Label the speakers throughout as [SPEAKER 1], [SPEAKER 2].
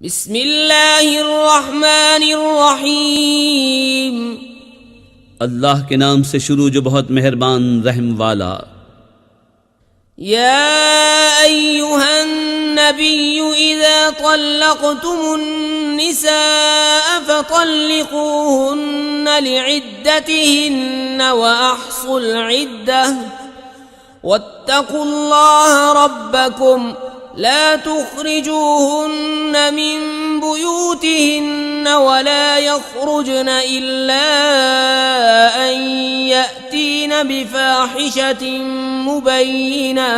[SPEAKER 1] बिस्मिल्लाहिर्रहमानिर्रहीम।
[SPEAKER 2] अल्लाह के नाम से शुरू जो बहुत मेहरबान रहम वाला।
[SPEAKER 1] या अय्युहन नबिय्यु इज़ा तल्लक़्तुमुन निसाअ फतल्लिक़ूहुन्ना लिइद्दतिहिन्ना व अहsul इद्दह वत्तक़ुल्लाह रब्बकुम ला तुखरिजूहुन्ना मिन बुयूतिहिन्ना वला यखरुजन इल्ला अन यअतीन बिफाहिशतिन मुबय्यिनह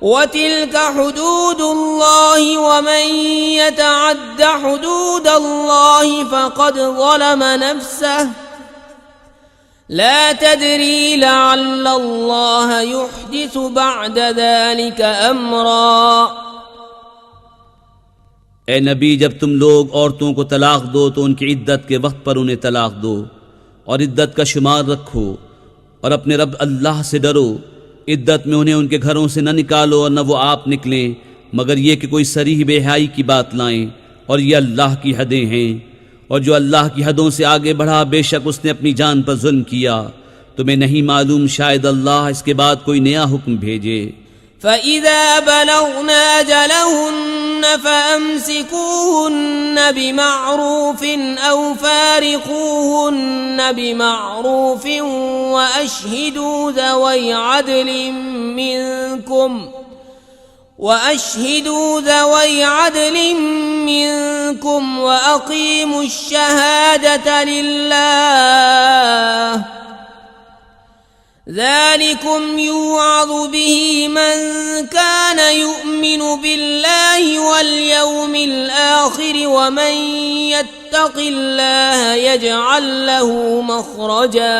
[SPEAKER 1] वतिल्क हुदूदुल्लाहि वमन यतअद्द हुदूदल्लाहि फक़द ज़लम नफ्सह ला तदरी लअल्लल्लाह युहदिसु बअद ज़ालिक अम्रा।
[SPEAKER 2] ए नबी, जब तुम लोग औरतों को तलाक दो तो उनकी इद्दत के वक्त पर उन्हें तलाक दो और इद्दत का शुमार रखो और अपने रब अल्लाह से डरो। इद्दत में उन्हें उनके घरों से न निकालो और न वो आप निकलें, मगर ये कि कोई सरीह बेहयाई की बात लाएं, और ये अल्लाह की हदें हैं। और जो अल्लाह की हदों से आगे बढ़ा, बेशक उसने अपनी जान पर जुल्म किया। तुम्हें नहीं मालूम शायद अल्लाह इसके बाद कोई नया हुक्म भेजे।
[SPEAKER 1] फ़इज़ा बलग़ना अजलहुन्न फ़अम्सिकूहुन्न बिमअरूफ़िन औ फ़ारिक़ूहुन्न बिमअरूफ़िन व अशहिदू ज़वै अदलिन मिनकुम व अक़ीमुश शहादता लिल्लाह ज़ालिकुम युअज़ु बिही मन कान युअमिनु बिल्लाहि वल यौमिल आखिर व मन यत्तक़िल्लाह यजअल लहू मख़रजा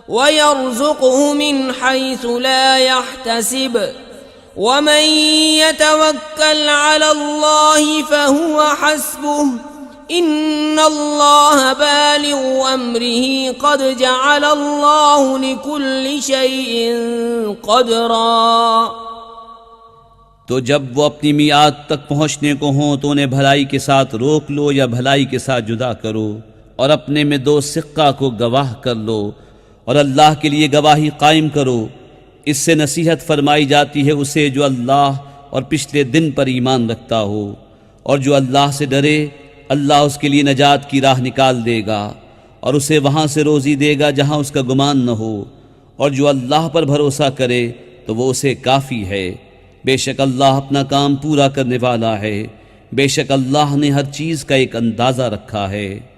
[SPEAKER 1] व यर्ज़ुक़हु मिन हैसु ला यहतसिब वमन यतवक्कल अलल्लाहि फहुव हस्बुह इन्नल्लाह बालिगु अम्रिही क़द जअलल्लाहु लिकुल्लि शैइन क़दरा।
[SPEAKER 2] तो जब वो अपनी मियाद तक पहुँचने को हों तो उन्हें भलाई के साथ रोक लो या भलाई के साथ जुदा करो, और अपने में दो सिक्का को गवाह कर लो और अल्लाह के लिए गवाही कायम करो। इससे नसीहत फरमाई जाती है उसे जो अल्लाह और पिछले दिन पर ईमान रखता हो, और जो अल्लाह से डरे अल्लाह उसके लिए नजात की राह निकाल देगा और उसे वहाँ से रोज़ी देगा जहाँ उसका गुमान न हो, और जो अल्लाह पर भरोसा करे तो वो उसे काफ़ी है। बेशक अल्लाह अपना काम पूरा करने वाला है। बेशक अल्लाह ने हर चीज़ का एक अंदाज़ा रखा है।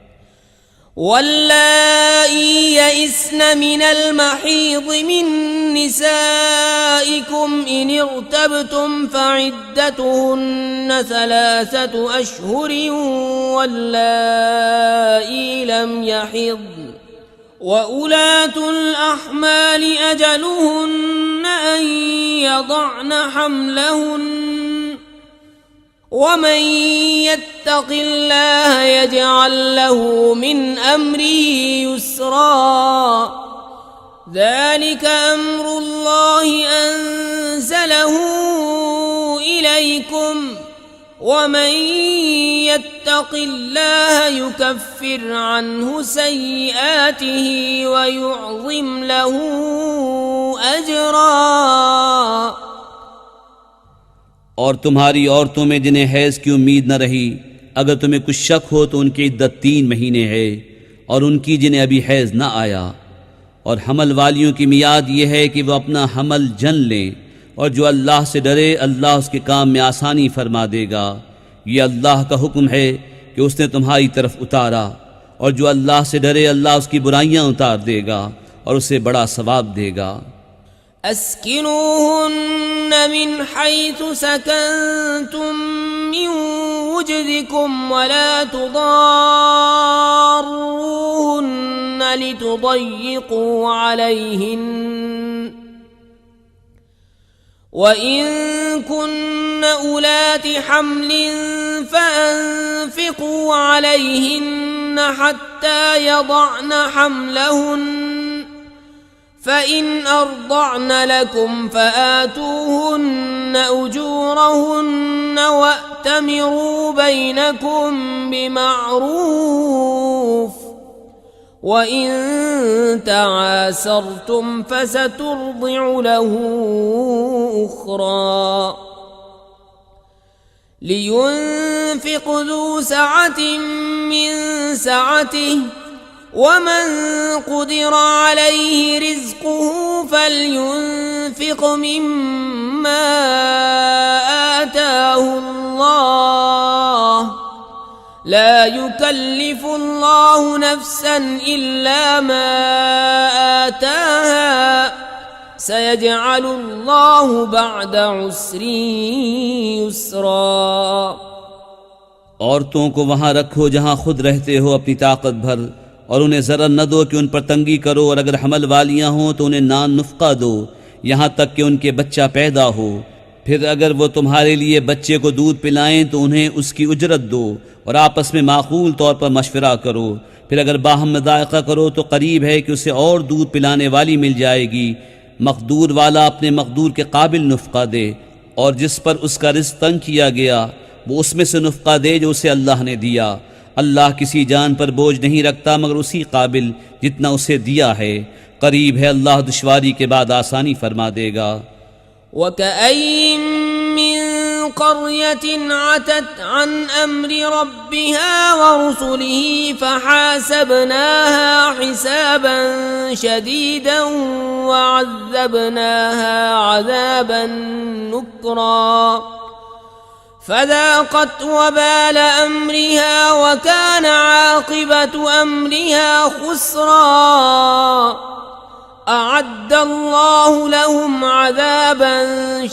[SPEAKER 1] वल्लाई यइस्न मिनल महीज़ मिन निसाइकुम इन इर्तबतुम फ़इद्दतुहुन्न सलासतु अशहुरिन वल्लाई लम यहिज़्न व उलातुल अहमालि अजलुहुन्न अन यضعन हम्लहुन्न वमन यत्तक़िल्लाह यजअल लहू मिन अम्रिही युस्रा ज़ालिक अम्रुल्लाहि अंज़लहू इलैकुम वमन यत्तक़िल्लाह युकफ्फिर अन्हु सय्यिआतिही व युअज़िम लहू अजरा।
[SPEAKER 2] और तुम्हारी औरतों में जिन्हें हैज़ की उम्मीद न रही, अगर तुम्हें कुछ शक हो तो उनकी इद्दत 3 महीने है, और उनकी जिन्हें अभी हैज़ न आया। और हमल वालियों की मियाद ये है कि वह अपना हमल जन लें, और जो अल्लाह से डरे अल्लाह उसके काम में आसानी फरमा देगा। ये अल्लाह का हुक्म है कि उसने तुम्हारी तरफ उतारा, और जो अल्लाह से डरे अल्लाह उसकी बुराइयाँ उतार देगा और उसे बड़ा सवाब देगा।
[SPEAKER 1] अस्किनूहुन्न मिन हैसु सकनतुम मिन वुजदिकुम वला तुदार्रूहुन्न लितुضय्यिक़ू अलैहिन्न वइन कुन्न उलाति हम्लिन फ़अन्फ़िक़ू अलैहिन्न हत्ता यضعन हम्लहुन्न फ़इन अर्ضعन लकुम फ़आतूहुन्न उजूरहुन्न فأتمروا بينكم بمعروف وإن تعاسرتم فسترضع له أخرى لينفق ذو سعة من سعته ومن قدر عليه رزقه فلينفق مما آتاه الله لا يكلف الله نفسا إلا ما آتاها سيجعل الله بعد عسر يسرا
[SPEAKER 2] औरतों को वहां रखो जहां खुद रहते हो अपनी ताकत भर, और उन्हें ज़रा न दो कि उन पर तंगी करो, और अगर हमल वालियां हों तो उन्हें नान नुफ़्क़ा दो यहाँ तक कि उनके बच्चा पैदा हो। फिर अगर वो तुम्हारे लिए बच्चे को दूध पिलाएं तो उन्हें उसकी उजरत दो, और आपस में माकूल तौर पर मशवरा करो। फिर अगर बाहम दायक़ा करो तो करीब है कि उसे और दूध पिलाने वाली मिल जाएगी। मक़दूर वाला अपने मक़दूर के काबिल नुफ़्क़ा दे, और जिस पर उसका रिज़्क़ तंग किया गया वो उसमें से नुफ़्क़ा दे जो उसे अल्लाह ने दिया। अल्लाह किसी जान पर बोझ नहीं रखता मगर उसी काबिल जितना उसे दिया है। करीब है अल्लाह दुश्वारी के बाद आसानी फरमा देगा।
[SPEAKER 1] वकअय्यिन मिन क़र्यतिन अतत अन अम्रि रब्बिहा व रुसुलिही फहासबनाहा हिसाबन शदीदन व अज़्ज़बनाहा अज़ाबन नुक्रा फज़ाक़त वबाल अम्रिहा वकान आक़िबतु अम्रिहा खुस्रा अअद्दल्लाहु लहुम अज़ाबन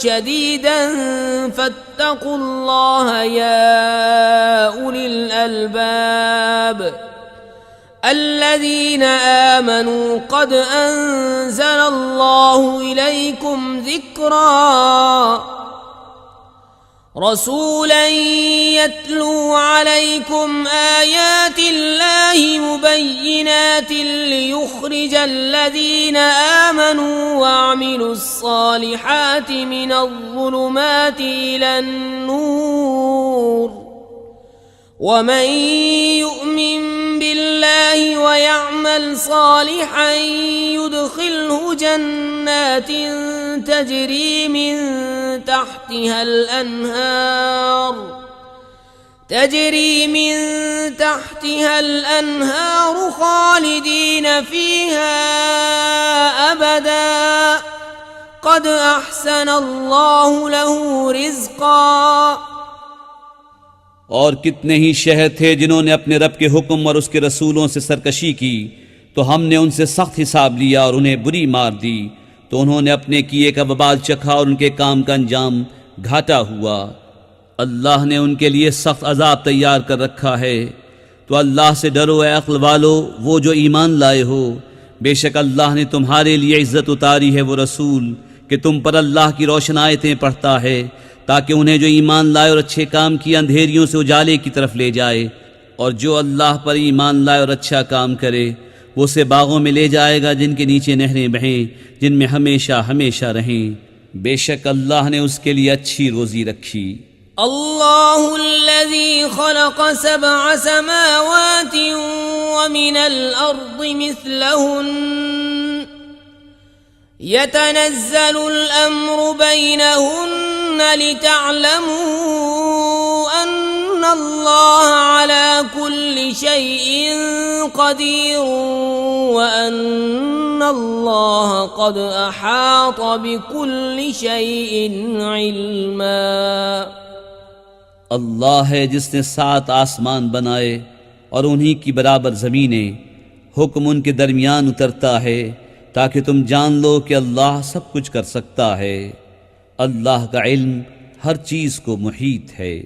[SPEAKER 1] शदीदन फत्तक़ुल्लाह या उलिल अलबाब अल्लज़ीना आमनू क़द अंज़लल्लाहु इलैकुम ज़िक्रा रसूलन यत्लू अलैकुम आयातिल्लाहि मुबय्यिनातिन लियुख़्रिजल्लज़ीना आमनू वअमिलुस्सालिहाति मिनज़्ज़ुलुमाति इलन्नूर वमन यु'मिन बिल्लाहि वयअमल सालिहन युदखिलहु जन्नातिन तजरी मिन तहतिहा الأنهار خالدين فيها أبدا قد أحسن الله له رزقا।
[SPEAKER 2] और कितने ही शहर थे जिन्होंने अपने रब के हुक्म और उसके रसूलों से सरकशी की, तो हमने उनसे सख्त हिसाब लिया और उन्हें बुरी मार दी। तो उन्होंने अपने किए का वबाल चखा और उनके काम का अंजाम घाटा हुआ। अल्लाह ने उनके लिए सख्त अजाब तैयार कर रखा है। तो अल्लाह से डरो ए अक्ल वालो, वो जो ईमान लाए हो। बेशक अल्लाह ने तुम्हारे लिए इज्जत उतारी है वो रसूल कि तुम पर अल्लाह की रोशन आयतें पढ़ता है, ताकि उन्हें जो ईमान लाए और अच्छे काम किए अंधेरियों से उजाले की तरफ ले जाए। और जो अल्लाह पर ईमान लाए और अच्छा काम करे वो उसे बागों में ले जाएगा जिनके नीचे नहरें बहें, जिनमें हमेशा हमेशा रहें। बेशक अल्लाह ने उसके लिए अच्छी रोजी रखी।
[SPEAKER 1] अल्लाहुल्लज़ी खलक़ सबअ समावाति व मिनल अर्दि मिस्लहुन्न यतनज़्ज़लुल अम्रु बैनहुन्न लितअलमू अन्नल्लाह अला कुल्लि शैइन क़दीर व अन्नल्लाह क़द अहात बिकुल्लि शैइन इल्मा।
[SPEAKER 2] अल्लाह है जिसने 7 आसमान बनाए और उन्हीं की बराबर ज़मीनें। हुक्म उनके दरमियान उतरता है ताकि तुम जान लो कि अल्लाह सब कुछ कर सकता है। अल्लाह का इल्म हर चीज़ को मुहीत है।